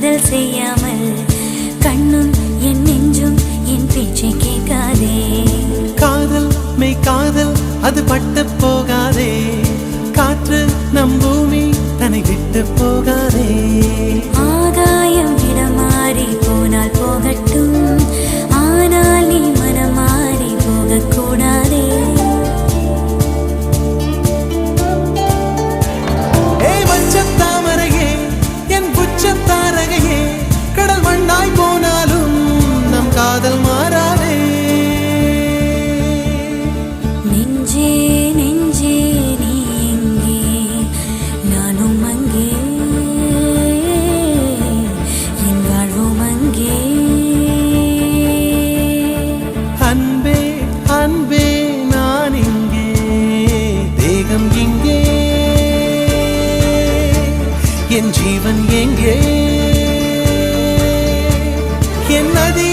காதல் செய்யாமல் கண்ணும் என் நெஞ்சும் என் பேச்சை கேட்காதே. காதல் மெய் காதல் அது பட்டு போகாதே, காற்று நம் பூமி தன்னை விட்டு போகாதே. ஆகாயம் இடமாறி போனால் போகட்டும், ஆனால் நீ மனமாறி போகக்கூடாதே. தாமரையே என் புச்சத்தாரகையே, கடல் மண்ணாய் போனாலும் நம் காதல் மாறாதே. நெஞ்சே நெஞ்சே நீ எங்கே, நானும் அங்கே, என் வாழ்வும் அங்கே. அன்பே அன்பே நான் இங்கே, தேகம் இங்கே, என் ஜீவன் எங்கே, என் நதி